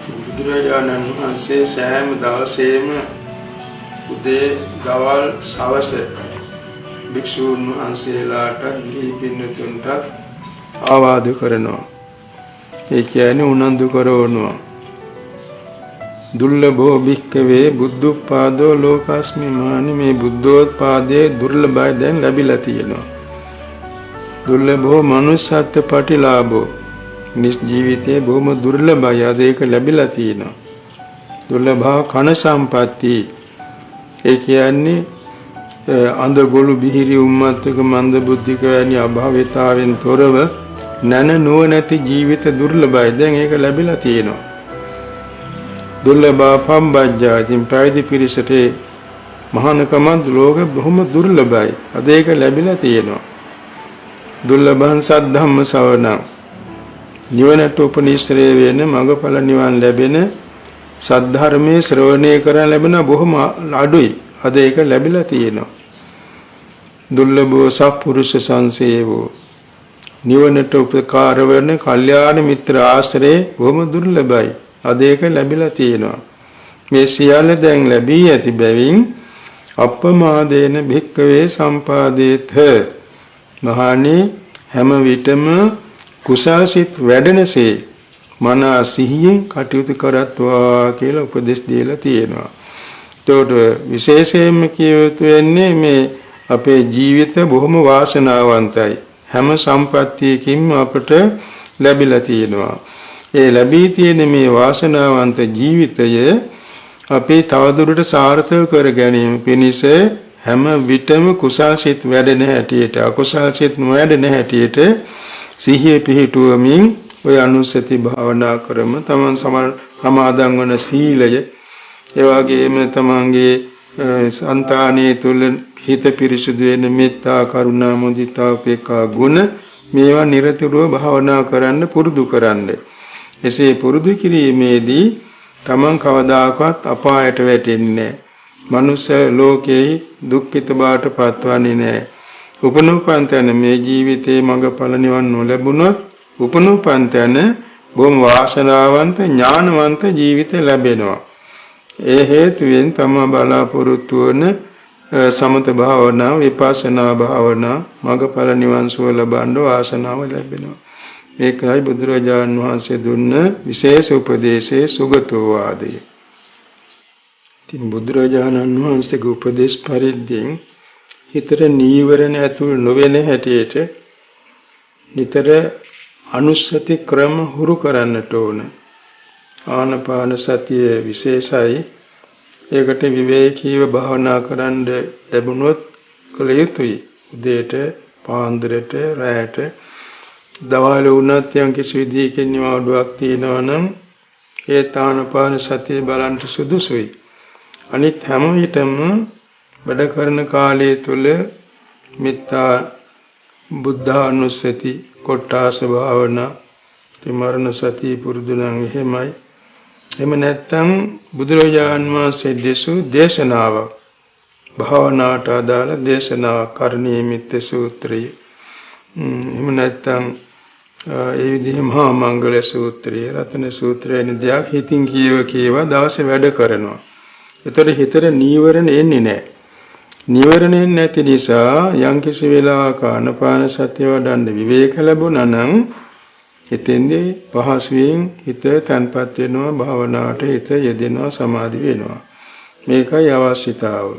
බුදුරජාණන් වහන්සේ සෑම දවසේම උදේ දවල් සවස භික්ෂූන් වහන්සේලාට ගිහි පින්වතුන්ට ආවාද කරනවා. ඒ කියන්නේ උනන්දු කරවනවා. දුර්ලභෝ භික්ඛවේ බුද්ධෝත්පාදෝ ලෝකස්මි මානි මේ බුද්ධෝත්පාදයේ දුර්ලභයි දැන් ලැබිලා තියෙනවා. දුර්ලභෝ මනුස්සත්ත්ව පටිලාභෝ නිස් ජීවිතයේ බොහොම දුර්ලභයි අද ඒක ලැබිලා තියෙනවා. දුර්ලභා කන සම්පatti ඒ කියන්නේ අන්ධ ගොළු බිහිරි උම්මත්තක මන්ද බුද්ධික වැනි අභාවිතාවෙන් තොරව නැන නුවණැති ජීවිත දුර්ලභයි දැන් ඒක ලැබිලා තියෙනවා. දුර්ලභා පම්බජ්ජාතින් පැවිදි පිරිසට මහානකම ලෝක බොහොම දුර්ලභයි අද ඒක ලැබිලා තියෙනවා. දුර්ලභං සද්ධම්ම ශ්‍රවණං නිවනට උපනිශ්‍රේ වෙන මඟඵල නිවන් ලැබෙන සද්ධර්මයේ ශ්‍රවණය කරන් ලැබෙන බොහොම අඩුයි අද ඒක ලැබිලා තියෙනවා. දුර්ලභෝ සත්පුරුෂ සංසේවෝ නිවනට උපකාර වෙන කල්යාණ මිත්‍ර ආශ්‍රේ බොහොම දුර්ලභයි අද ඒක ලැබිලා තියෙනවා. මේ සියල්ල දැන් ලැබී ඇති බැවින් අප්පමාදේන භික්ඛවේ සම්පාදේත මහණේ හැම විටම කුසල්සිත වැඩෙනසේ මන සිහියෙන් කටයුතු කරත්වා කියලා උපදෙස් දීලා තියෙනවා. ඒකට විශේෂයෙන්ම කියවතු වෙන්නේ මේ අපේ ජීවිත බොහොම වාසනාවන්තයි. හැම සම්පත්තියකින්ම අපට ලැබිලා තියෙනවා. ඒ ලැබී තියෙන මේ වාසනාවන්ත ජීවිතය අපි තවදුරටත් සාර්ථක කර ගැනීම පිණිස හැම විටම කුසල්සිත වැඩෙන හැටියට අකුසල්සිත නොවැඩෙන හැටියට සිහිය පිහිටුවමින් ඔය අනුස්සති භාවනා කරම තමන් සමාදන් වන සීලය ඒ වගේම තමන්ගේ సంతානයේ තුල හිත පිරිසුදු වෙන මෙත්තා කරුණා මුදිතා උපේක්ඛා ගුණ මේවා නිරතුරුව භාවනා කරන්න පුරුදු කරන්න. එසේ පුරුදු කිරීමේදී තමන් කවදාකවත් අපායට වැටෙන්නේ නැහැ. මනුෂ්‍ය ලෝකේ දුක්ඛිත බවට පත්වන්නේ නැහැ. උපනුපන් තැන මේ ජීවිතේ මඟඵල නිවන් නොලැබුණොත් උපනුපන් තැන බොහොම වාසනාවන්ත ඥානවන්ත ජීවිත ලැබෙනවා. ඒ හේතුවෙන් තම බලාපොරොත්තු වන සමත භාවනා විපස්සනා භාවනා මඟඵල නිවන් සුව ලබන්න වාසනාව ලැබෙනවා. ඒකයි බුදුරජාණන් වහන්සේ දුන්න විශේෂ උපදේශයේ සුගතෝ වාදය. ඉතින් බුදුරජාණන් වහන්සේගේ උපදේශ පරිද්දෙන් හිතට නීවරණ ඇතුල් නොවන හැටියට නිතර අනුස්සති ක්‍රම හුරු කරන්නට ඕන. ආනපාන සතිය විශේෂයි. ඒකට විවේකීව භාවනා කරන්න ලැබුණොත් කළ යුතුයි. උදේට, පාන්දරට, රැයට, දවල්ේ වුණත් යම් කිසි විදිහකින් නිවාඩුවක් තියෙනවා නම් ඒ ආනපාන සතිය බලන්න සුදුසුයි. අනිත් හැම විටම වැඩ කරන කාලය තුල මෙත්තා බුද්ධානුස්සති කොට්ටාස භාවනා මරණ සතිය පුරුදු නම් එහෙමයි. එහෙම නැත්නම් බුදුරජාන් වහන්සේ දෙසූ දේශනාවක් භාවනාට අදාළ දේශනාවක් කරණීය මිත්‍ය සූත්‍රය. එහෙම නැත්නම් ඒ විදිහේ මහා මංගල සූත්‍රය, රතන සූත්‍රය වෙන දෙයක් හිතින් කියව දවසේ වැඩ කරනවා. ඒතර හිතට නීවරණ එන්නේ නැහැ. නීවරණ නැති නිසා යම්කිසි වෙලාවක ආනාපාන සතිය වඩන්න විවේක ලැබුණා නම් හිතෙන්දී පහසුවෙන් හිත තන්පත් වෙනවා, භාවනාවට හිත යෙදෙනවා, සමාධි වෙනවා. මේකයි අවශ්‍යතාව.